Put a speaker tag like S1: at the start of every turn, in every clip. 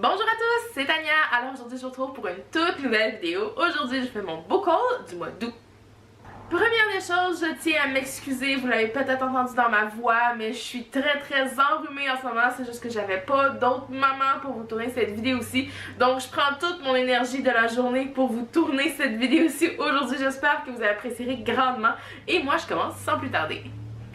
S1: Bonjour à tous, c'est Tania. Alors aujourd'hui je vous retrouve pour une toute nouvelle vidéo. Aujourd'hui je fais mon book haul du mois d'août. Première des choses, je tiens à m'excuser, vous l'avez peut-être entendu dans ma voix, mais je suis très enrhumée en ce moment, c'est juste que j'avais pas d'autres moments pour vous tourner cette vidéo-ci. Donc je prends toute mon énergie de la journée pour vous tourner cette vidéo-ci aujourd'hui. J'espère que vous apprécierez grandement et moi je commence sans plus tarder.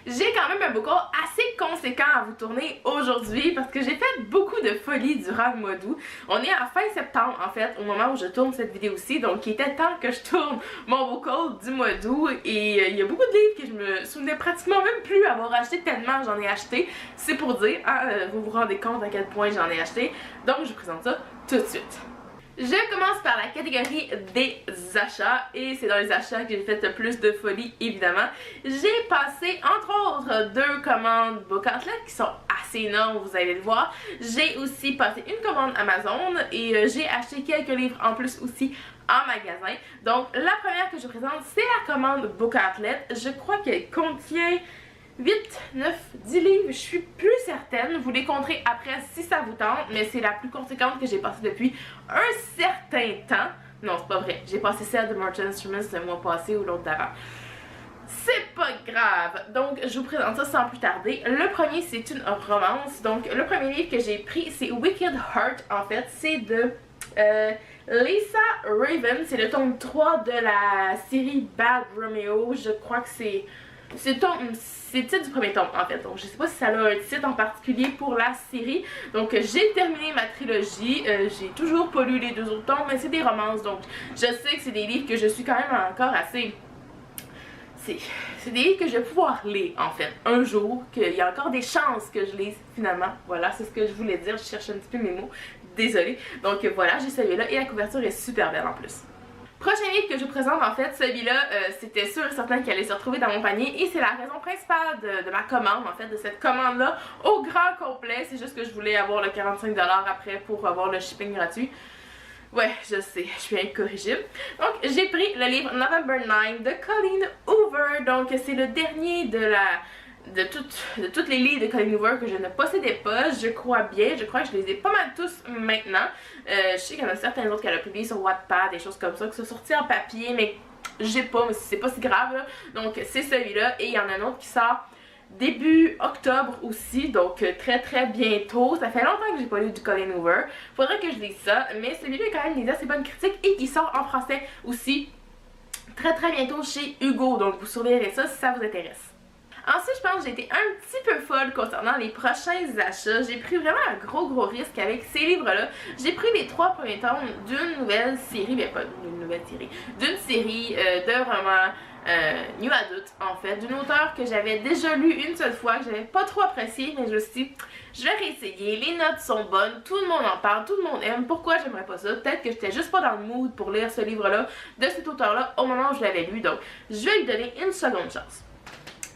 S1: J'ai quand même un book haul assez conséquent à vous tourner aujourd'hui parce que j'ai fait beaucoup de folie durant le mois d'août. On est à fin septembre en fait au moment où je tourne cette vidéo-ci, donc il était temps que je tourne mon book haul du mois d'août et il y a beaucoup de livres que je me souvenais pratiquement même plus avoir acheté tellement j'en ai acheté. C'est pour dire, hein, vous vous rendez compte à quel point j'en ai acheté, donc je vous présente ça tout de suite. Je commence par la catégorie des achats et c'est dans les achats que j'ai fait le plus de folie évidemment. J'ai passé entre autres 2 commandes Book Outlet qui sont assez énormes, vous allez le voir. J'ai aussi passé une commande Amazon et j'ai acheté quelques livres en plus aussi en magasin. Donc la première que je présente c'est la commande Book Outlet. Je crois qu'elle contient 8, 9, 10 livres, je suis plus certaine, vous les compterez après si ça vous tente, mais c'est la plus conséquente que j'ai passée depuis un certain temps. Non, c'est pas vrai, j'ai passé celle de March Instruments le mois passé ou l'autre d'avant. C'est pas grave, donc je vous présente ça sans plus tarder. Le premier c'est une romance, donc le premier livre que j'ai pris c'est Wicked Heart en fait, c'est de Lisa Raven, c'est le tome 3 de la série Bad Romeo, je crois que c'est le titre du premier tome en fait, donc je sais pas si ça a un titre en particulier pour la série. Donc j'ai terminé ma trilogie, j'ai toujours pas lu les 2 autres tomes, mais c'est des romances donc je sais que c'est des livres que je suis quand même encore assez... C'est des livres que je vais pouvoir lire en fait un jour, qu'il y a encore des chances que je lise finalement. Voilà, c'est ce que je voulais dire, je cherche un petit peu mes mots, désolée. Donc voilà, j'ai celui-là et la couverture est super belle en plus. Prochain livre que je vous présente en fait, celui-là c'était sûr et certain qu'il allait se retrouver dans mon panier et c'est la raison principale de ma commande en fait, de cette commande là au grand complet. C'est juste que je voulais avoir le 45$ après pour avoir le shipping gratuit. Ouais, je sais, je suis incorrigible. Donc j'ai pris le livre November 9 de Colleen Hoover, donc c'est le dernier de toutes les livres de Colleen Hoover que je ne possédais pas, je crois bien, je crois que je les ai pas mal tous maintenant. Je sais qu'il y en a certains autres qu'elle a publiés sur Wattpad, des choses comme ça, qui sont sortis en papier, mais j'ai pas, mais c'est pas si grave là. Donc c'est celui-là, et il y en a un autre qui sort début octobre aussi, donc très bientôt. Ça fait longtemps que j'ai pas lu du Colleen Hoover, faudrait que je lise ça, mais celui-là a quand même des assez bonnes critiques et qui sort en français aussi très bientôt chez Hugo, donc vous surveillerez ça si ça vous intéresse. Ensuite, je pense que j'ai été un petit peu folle concernant les prochains achats. J'ai pris vraiment un gros risque avec ces livres-là. J'ai pris les 3 premiers tomes d'une nouvelle série, mais pas d'une nouvelle série, d'une série de romans New Adult en fait, d'une auteure que j'avais déjà lu une seule fois, que j'avais pas trop apprécié, mais je me suis dit, je vais réessayer, les notes sont bonnes, tout le monde en parle, tout le monde aime, pourquoi j'aimerais pas ça? Peut-être que j'étais juste pas dans le mood pour lire ce livre-là, de cet auteur-là, au moment où je l'avais lu, donc je vais lui donner une seconde chance.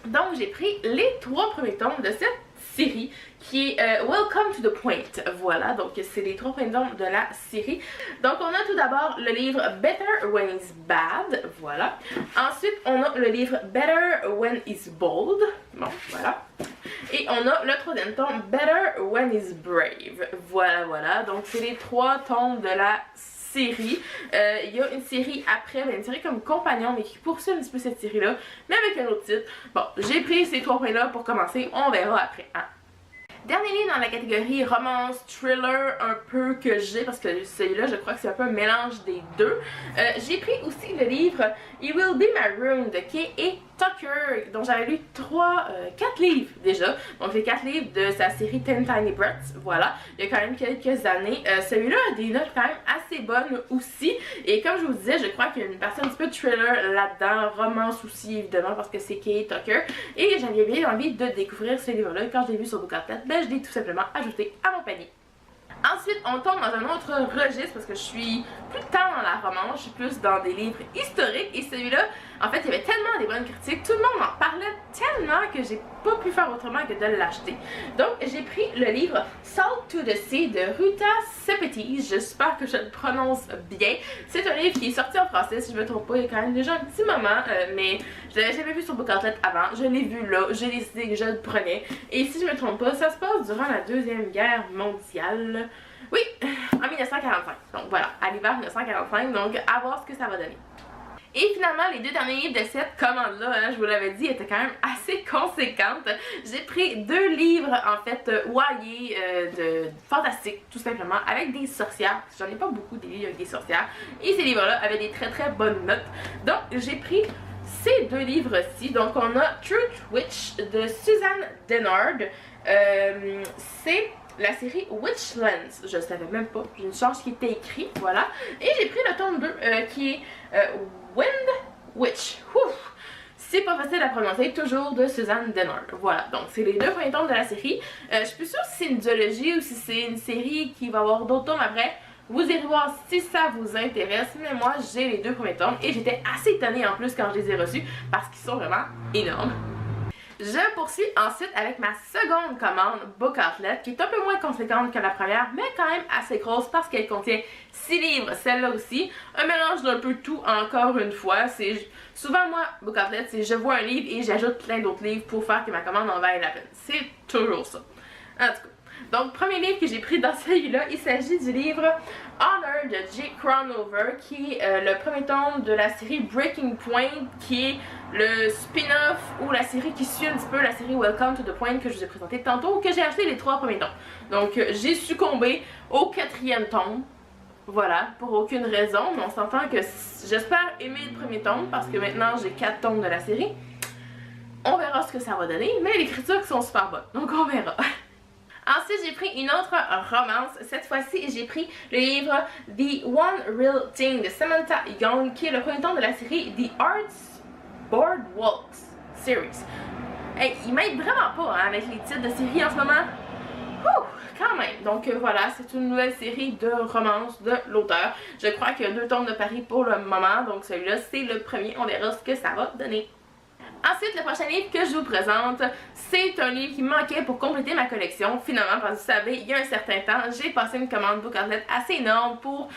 S1: Donc j'ai pris les 3 premiers tomes de cette série qui est Welcome to the Point. Voilà, donc c'est les 3 premiers tomes de la série. Donc on a tout d'abord le livre Better When It's Bad, voilà. Ensuite on a le livre Better When It's Bold, bon voilà. Et on a le 3e tome Better When It's Brave, voilà. Donc c'est les 3 tomes de la série. Il y a une série après, une série comme compagnon, mais qui poursuit un petit peu cette série-là, mais avec un autre titre. Bon, j'ai pris ces 3 points-là pour commencer, on verra après. Hein? Dernier livre dans la catégorie romance, thriller un peu que j'ai, parce que celui-là je crois que c'est un peu un mélange des deux. J'ai pris aussi le livre It Will Be My Room de Kay Tucker, dont j'avais lu 4 livres déjà. Donc les 4 livres de sa série Ten Tiny Breaths, voilà, il y a quand même quelques années. Celui-là a des notes quand même assez bonnes aussi. Et comme je vous disais, je crois qu'il y a une partie un petit peu thriller là-dedans, romance aussi évidemment parce que c'est Kay Tucker. Et j'avais bien envie de découvrir ce livre-là. Quand je l'ai vu sur Book Outlet, je l'ai tout simplement ajouté à mon panier. Ensuite, on tombe dans un autre registre parce que je suis plus tant dans la romance, je suis plus dans des livres historiques et celui-là, en fait, il y avait tellement des bonnes critiques, tout le monde en parlait tellement que j'ai pas pu faire autrement que de l'acheter. Donc, j'ai pris le livre Salt to the Sea de Ruta Sepetys, j'espère que je le prononce bien. C'est un livre qui est sorti en français, si je me trompe pas, il y a quand même déjà un petit moment, mais je l'avais jamais vu sur Book Outlet avant, je l'ai vu là, j'ai décidé que je le prenais. Et si je me trompe pas, ça se passe durant la Deuxième Guerre mondiale. Oui, en 1945. Donc voilà, à l'hiver 1945, donc à voir ce que ça va donner. Et finalement, les deux derniers livres de cette commande-là, hein, je vous l'avais dit, étaient quand même assez conséquentes. J'ai pris deux livres, en fait, YA de fantastique, tout simplement, avec des sorcières. J'en ai pas beaucoup des livres avec des sorcières. Et ces livres-là avaient des très très bonnes notes. Donc, j'ai pris ces deux livres-ci. Donc, on a Truth Witch de Suzanne Dennard. C'est la série Witchlands. Je ne savais même pas. J'ai une chance qui était écrit, voilà. Et j'ai pris le tome 2 qui est Wind Witch. Ouf! C'est pas facile à prononcer, toujours de Suzanne Dennard. Voilà, donc c'est les deux premiers tomes de la série. Je suis plus sûre si c'est une duologie ou si c'est une série qui va avoir d'autres tomes après. Vous irez voir si ça vous intéresse, mais moi j'ai les deux premiers tomes et j'étais assez étonnée en plus quand je les ai reçus parce qu'ils sont vraiment énormes. Je poursuis ensuite avec ma seconde commande Book Outlet qui est un peu moins conséquente que la première mais quand même assez grosse parce qu'elle contient 6 livres, celle-là aussi. Un mélange d'un peu tout encore une fois. C'est souvent moi, Book Outlet, c'est je vois un livre et j'ajoute plein d'autres livres pour faire que ma commande en vaille la peine. C'est toujours ça. En tout cas. Donc, premier livre que j'ai pris dans celui-là, il s'agit du livre Honor de J. Cronover, qui est le premier tome de la série Breaking Point, qui est le spin-off ou la série qui suit un petit peu la série Welcome to the Point que je vous ai présenté tantôt, que j'ai acheté les 3 premiers tomes. Donc, j'ai succombé au 4e tome. Voilà, pour aucune raison, mais on s'entend que j'espère aimer le premier tome parce que maintenant j'ai 4 tomes de la série. On verra ce que ça va donner, mais les critiques sont super bonnes, donc on verra. Ensuite, j'ai pris une autre romance. Cette fois-ci, j'ai pris le livre The One Real Thing de Samantha Young, qui est le premier tome de la série The Arts Boardwalks Series. Hey, il m'aide vraiment pas hein, avec les titres de série en ce moment. Ouh, quand même. Donc voilà, c'est une nouvelle série de romance de l'auteur. Je crois qu'il y a 2 tomes de Paris pour le moment, donc celui-là, c'est le premier. On verra ce que ça va donner. Ensuite, le prochain livre que je vous présente, c'est un livre qui me manquait pour compléter ma collection. Finalement, parce que vous savez, il y a un certain temps, j'ai passé une commande Book Outlet assez énorme pour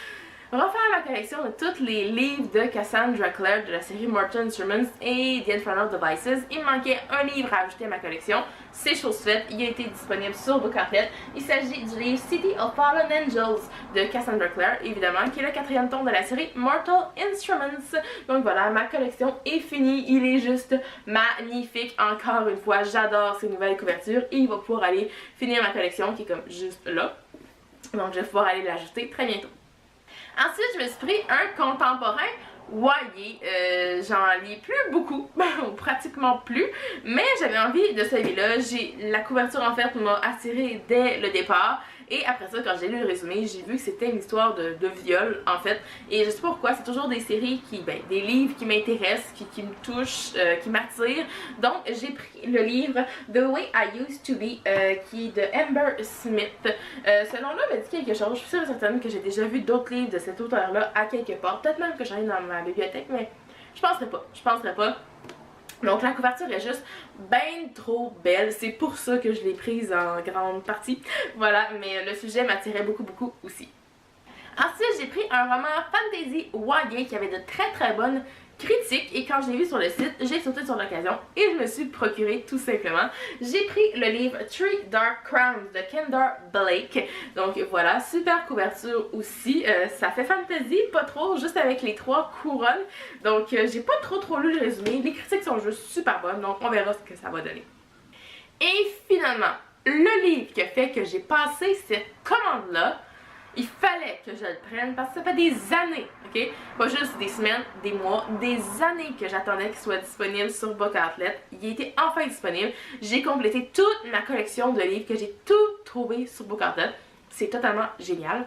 S1: refaire ma collection de tous les livres de Cassandra Clare de la série Morton Sermons et The Infernal Devices. Il me manquait un livre à ajouter à ma collection. C'est chose faite, il a été disponible sur Book Outlet. Il s'agit du livre City of Fallen Angels de Cassandra Clare, évidemment, qui est le 4e tome de la série Mortal Instruments. Donc voilà, ma collection est finie. Il est juste magnifique. Encore une fois, j'adore ces nouvelles couvertures et il va pouvoir aller finir ma collection qui est comme juste là. Donc je vais pouvoir aller l'ajouter très bientôt. Ensuite, je me suis pris un contemporain YA. J'en lis plus beaucoup, pratiquement plus, mais j'avais envie de celui-là. La couverture en fait m'a attirée dès le départ. Et après ça, quand j'ai lu le résumé, j'ai vu que c'était une histoire de viol, en fait. Et je sais pas pourquoi, c'est toujours des séries des livres qui m'intéressent, qui me touchent, qui m'attirent. Donc, j'ai pris le livre The Way I Used to Be, qui est de Amber Smith. Ce nom-là me dit quelque chose. Je suis sûre et certaine que j'ai déjà vu d'autres livres de cet auteur-là à quelque part. Peut-être même que j'en ai dans ma bibliothèque, mais je penserais pas. Je penserais pas. Donc la couverture est juste ben trop belle, c'est pour ça que je l'ai prise en grande partie. Voilà, mais le sujet m'attirait beaucoup aussi. Ensuite, j'ai pris un roman fantasy YA qui avait de très bonnes critiques et quand je l'ai vu sur le site, j'ai sauté sur l'occasion et je me suis procuré tout simplement. J'ai pris le livre Three Dark Crowns de Kendra Blake. Donc voilà, super couverture aussi. Ça fait fantasy, pas trop, juste avec les 3 couronnes. Donc j'ai pas trop lu le résumé. Les critiques sont juste super bonnes, donc on verra ce que ça va donner. Et finalement, le livre qui a fait que j'ai passé cette commande-là, il fallait que je le prenne parce que ça fait des années, ok? Pas juste des semaines, des mois, des années que j'attendais qu'il soit disponible sur Book Outlet. Il a été enfin disponible. J'ai complété toute ma collection de livres que j'ai tout trouvé sur Book Outlet. C'est totalement génial.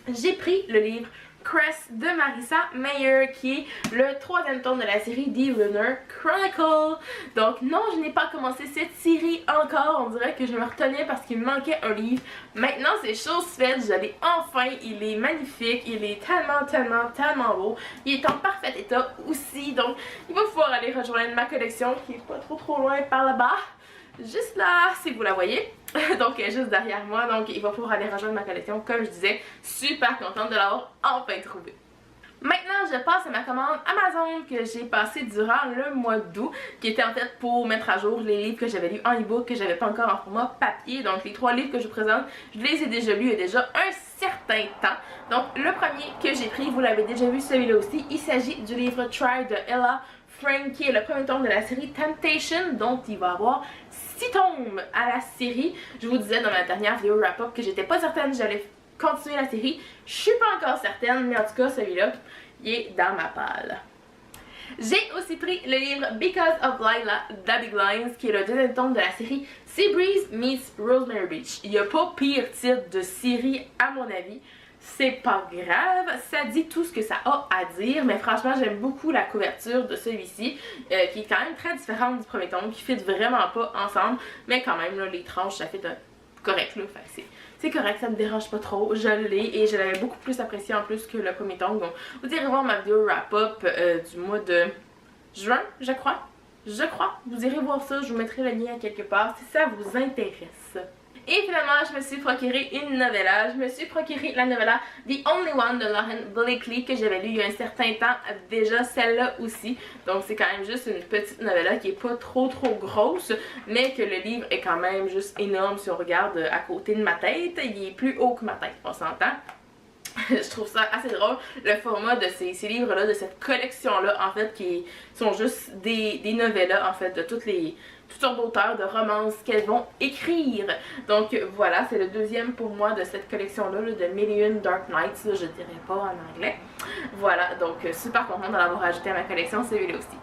S1: J'ai pris le livre Crest de Marissa Meyer qui est le 3e tome de la série The Runner Chronicle. Donc non, je n'ai pas commencé cette série encore, on dirait que je me retenais parce qu'il me manquait un livre. Maintenant c'est chose faite, je l'ai enfin, il est magnifique, il est tellement beau, il est en parfait état aussi, donc il va pouvoir aller rejoindre ma collection qui est pas trop loin par là-bas. Juste là, si vous la voyez, donc juste derrière moi, donc il va pouvoir aller rejoindre ma collection comme je disais, super contente de l'avoir enfin trouvé. Maintenant, je passe à ma commande Amazon que j'ai passée durant le mois d'août, qui était en fait pour mettre à jour les livres que j'avais lus en e-book, que j'avais pas encore en format papier. Donc les 3 livres que je vous présente, je les ai déjà lus il y a déjà un certain temps. Donc le premier que j'ai pris, vous l'avez déjà vu celui-là aussi, il s'agit du livre Try de Ella Frank, qui est le premier tome de la série Temptation, dont il va y avoir 6 tomes à la série. Je vous disais dans ma dernière vidéo wrap-up que j'étais pas certaine j'allais continuer la série. Je suis pas encore certaine, mais en tout cas celui-là, il est dans ma palle. J'ai aussi pris le livre Because of Lila d'Abby Glines, qui est le deuxième tome de la série Seabreeze meets Rosemary Beach. Il n'y a pas pire titre de série à mon avis. C'est pas grave, ça dit tout ce que ça a à dire, mais franchement j'aime beaucoup la couverture de celui-ci, qui est quand même très différente du premier tome, qui fit vraiment pas ensemble, mais quand même là, les tranches ça fait correct là, c'est correct, ça me dérange pas trop, je l'ai et je l'avais beaucoup plus apprécié en plus que le premier tome, donc vous irez voir ma vidéo wrap-up du mois de juin, je crois, vous irez voir ça, je vous mettrai le lien quelque part si ça vous intéresse. Et finalement, je me suis procuré une novella. Je me suis procuré la novella The Only One de Lauren Blakely que j'avais lu il y a un certain temps déjà, celle-là aussi. Donc c'est quand même juste une petite novella qui est pas trop grosse, mais que le livre est quand même juste énorme si on regarde à côté de ma tête. Il est plus haut que ma tête, on s'entend. Je trouve ça assez drôle, le format de ces livres-là, de cette collection-là, en fait, qui sont juste des novellas, en fait, de toutes sortes d'auteurs, de romances qu'elles vont écrire. Donc voilà, c'est le deuxième pour moi de cette collection-là, de Million Dark Nights, là, je dirais pas en anglais. Voilà, donc super contente de l'avoir ajouté à ma collection, celui-là aussi.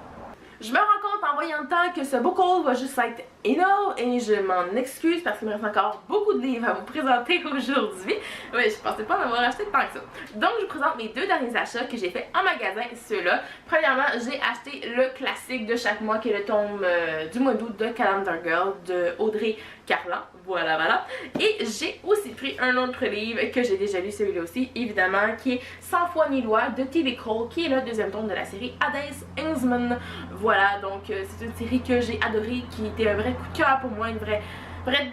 S1: Je me rends compte en voyant le temps que ce book haul va juste être énorme et je m'en excuse parce qu'il me reste encore beaucoup de livres à vous présenter aujourd'hui. Oui, je pensais pas en avoir acheté tant que ça. Donc je vous présente mes 2 derniers achats que j'ai fait en magasin, ceux-là. Premièrement, j'ai acheté le classique de chaque mois qui est le tome du mois d'août de Calendar Girl de Audrey Carlan. Voilà. Et j'ai aussi pris un autre livre que j'ai déjà lu, celui-là aussi, évidemment, qui est 100 fois ni loi de T.V. Cole, qui est le deuxième tome de la série Hades Kingsman. Voilà, donc c'est une série que j'ai adorée, qui était un vrai coup de cœur pour moi, une vraie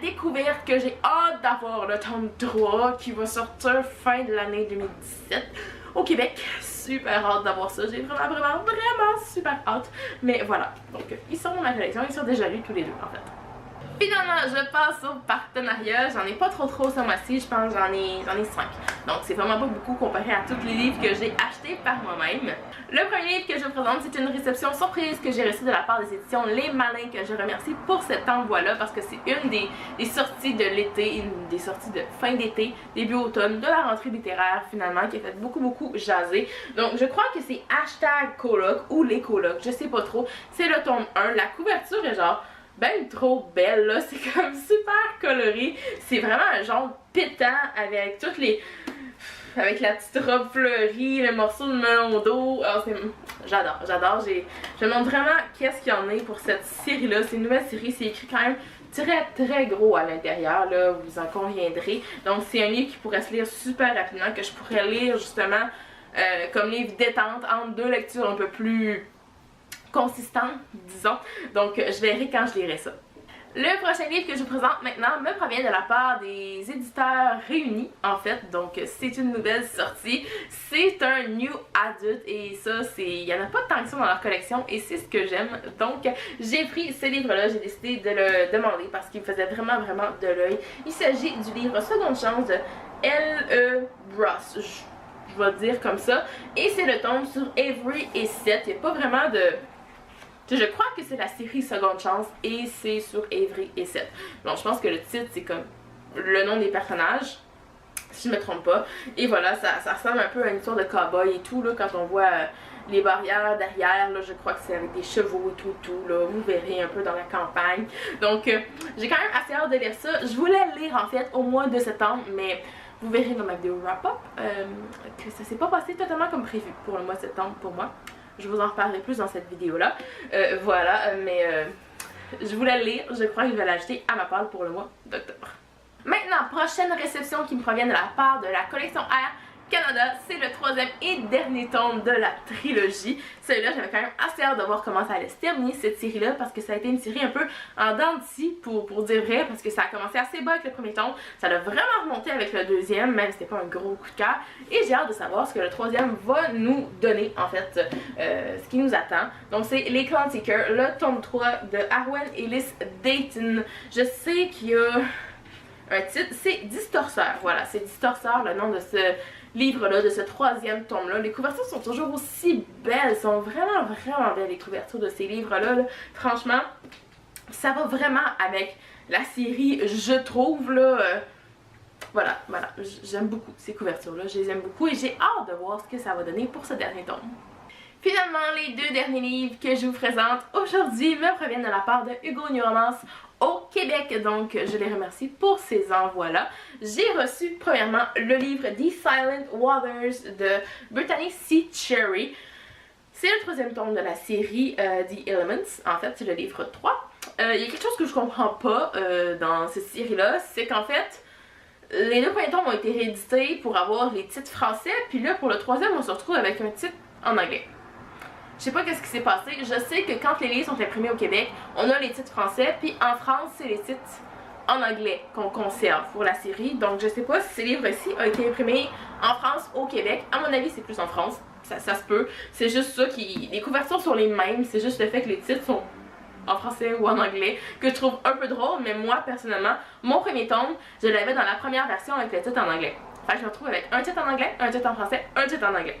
S1: découverte que j'ai hâte d'avoir le tome 3 qui va sortir fin de l'année 2017 au Québec. Super hâte d'avoir ça, j'ai vraiment super hâte. Mais voilà, donc ils sont dans ma collection, ils sont déjà lus tous les deux en fait. Finalement, je passe au partenariat. J'en ai pas trop ce mois-ci, je pense j'en ai 5. Donc c'est vraiment pas beaucoup comparé à tous les livres que j'ai achetés par moi-même. Le premier livre que je vous présente, c'est une réception surprise que j'ai reçue de la part des éditions Les Malins, que je remercie pour cet envoi-là parce que c'est une des sorties de l'été, une des sorties de fin d'été, début automne, de la rentrée littéraire finalement, qui a fait beaucoup jaser. Donc je crois que c'est #coloc ou les colocs, je sais pas trop. C'est le tome 1, la couverture est genre ben trop belle là, c'est comme super coloré, c'est vraiment un genre pétant avec toutes les... avec la petite robe fleurie, le morceau de melon d'eau, j'adore, je me demande vraiment qu'est-ce qu'il y en a pour cette série là, c'est une nouvelle série, c'est écrit quand même très gros à l'intérieur là, vous en conviendrez, donc c'est un livre qui pourrait se lire super rapidement, que je pourrais lire justement comme livre détente entre 2 lectures un peu plus consistant, disons. Donc je verrai quand je lirai ça. Le prochain livre que je vous présente maintenant me provient de la part des éditeurs réunis en fait, donc c'est une nouvelle sortie, c'est un New Adult et ça il y en a pas tant que ça dans leur collection et c'est ce que j'aime, donc j'ai pris ce livre là, j'ai décidé de le demander parce qu'il me faisait vraiment de l'œil. Il s'agit du livre Seconde Chance de L.E. Ross, je vais le dire comme ça, et c'est le tome sur Avery et Seth, il n'y a pas vraiment de... Je crois que c'est la série Seconde Chance et c'est sur Avery et Seth. Donc je pense que le titre c'est comme le nom des personnages, si je me trompe pas. Et voilà, ça ressemble un peu à une histoire de cowboy et tout là, quand on voit les barrières derrière, là, je crois que c'est avec des chevaux et tout là, vous verrez un peu dans la campagne. Donc j'ai quand même assez hâte de lire ça. Je voulais le lire en fait au mois de septembre, mais vous verrez dans ma vidéo wrap-up que ça s'est pas passé totalement comme prévu pour le mois de septembre pour moi. Je vous en reparlerai plus dans cette vidéo-là. Voilà, mais je voulais le lire. Je crois que je vais l'acheter à ma part pour le mois d'octobre. Maintenant, prochaine réception qui me provient de la part de la collection R Canada, c'est le troisième et dernier tome de la trilogie. Celui-là, j'avais quand même assez hâte de voir comment ça allait se terminer cette série-là parce que ça a été une série un peu en dents de scie pour dire vrai, parce que ça a commencé assez bas avec le premier tome, ça a vraiment remonté avec le deuxième, même si c'était pas un gros coup de cœur. Et j'ai hâte de savoir ce que le troisième va nous donner en fait, ce qui nous attend. Donc c'est Les Clan Seekers, le tome 3 de Arwen Ellis Dayton. Je sais qu'il y a un titre, c'est Distorseur. Voilà, c'est Distorseur, le nom de ce livre-là, de ce troisième tome-là. Les couvertures sont toujours aussi belles, sont vraiment belles les couvertures de ces livres-là. Là. Franchement, ça va vraiment avec la série, je trouve, là. Voilà, j'aime beaucoup ces couvertures-là, je les aime beaucoup et j'ai hâte de voir ce que ça va donner pour ce dernier tome. Finalement, les deux derniers livres que je vous présente aujourd'hui me proviennent de la part de Hugo New Romance au Québec, donc je les remercie pour ces envois-là. J'ai reçu premièrement le livre The Silent Waters de Brittany C. Cherry. C'est le troisième tome de la série The Elements, en fait c'est le livre 3. Il y a quelque chose que je comprends pas dans cette série-là, c'est qu'en fait les deux premiers tomes ont été réédités pour avoir les titres français, puis là pour le troisième on se retrouve avec un titre en anglais. Je sais pas qu'est-ce qui s'est passé. Je sais que quand les livres sont imprimés au Québec, on a les titres français, puis en France, c'est les titres en anglais qu'on conserve pour la série. Donc je sais pas si ces livres-ci ont été imprimés en France ou au Québec. À mon avis, c'est plus en France. Ça se peut. C'est juste ça qui... Les couvertures sont les mêmes. C'est juste le fait que les titres sont en français ou en anglais que je trouve un peu drôle. Mais moi, personnellement, mon premier tome, je l'avais dans la première version avec le titre en anglais. Fait que je me retrouve avec un titre en anglais, un titre en français, un titre en anglais.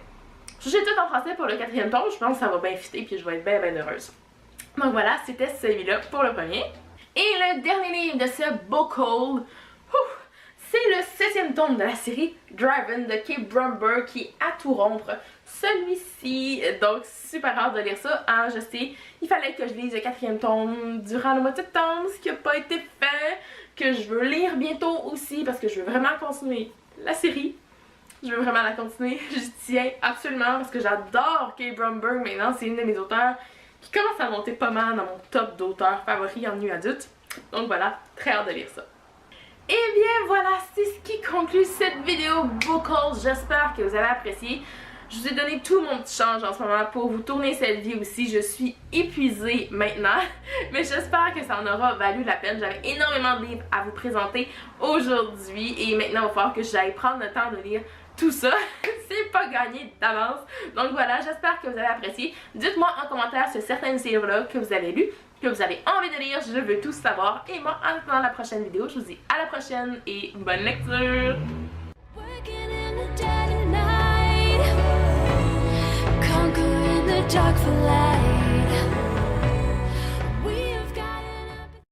S1: J'ai tout en français pour le quatrième tome, je pense que ça va bien fitter puis je vais être bien heureuse. Donc voilà, c'était celui-là pour le premier. Et le dernier livre de ce book haul, c'est le 7e tome de la série Driven de Kay Bromberg qui est à tout rompre. Celui-ci, donc super hâte de lire ça. Ah, je sais, il fallait que je lise le 4e tome durant le mois de septembre, ce qui n'a pas été fait, que je veux lire bientôt aussi parce que je veux vraiment continuer la série. Je veux vraiment la continuer, j'y tiens absolument parce que j'adore Kay Bromberg maintenant, c'est une de mes auteurs qui commence à monter pas mal dans mon top d'auteurs favoris en nu adulte. Donc voilà, très hâte de lire ça. Et bien voilà, c'est ce qui conclut cette vidéo book haul, j'espère que vous avez apprécié. Je vous ai donné tout mon petit change en ce moment pour vous tourner cette vie aussi. Je suis épuisée maintenant, mais j'espère que ça en aura valu la peine. J'avais énormément de livres à vous présenter aujourd'hui et maintenant il va falloir que j'aille prendre le temps de lire tout ça. C'est pas gagné d'avance. Donc voilà, j'espère que vous avez apprécié. Dites-moi en commentaire sur certains de ces livres-là que vous avez lus, que vous avez envie de lire. Je veux tout savoir. Et moi, en attendant la prochaine vidéo, je vous dis à la prochaine et bonne lecture!
S2: Dark for light.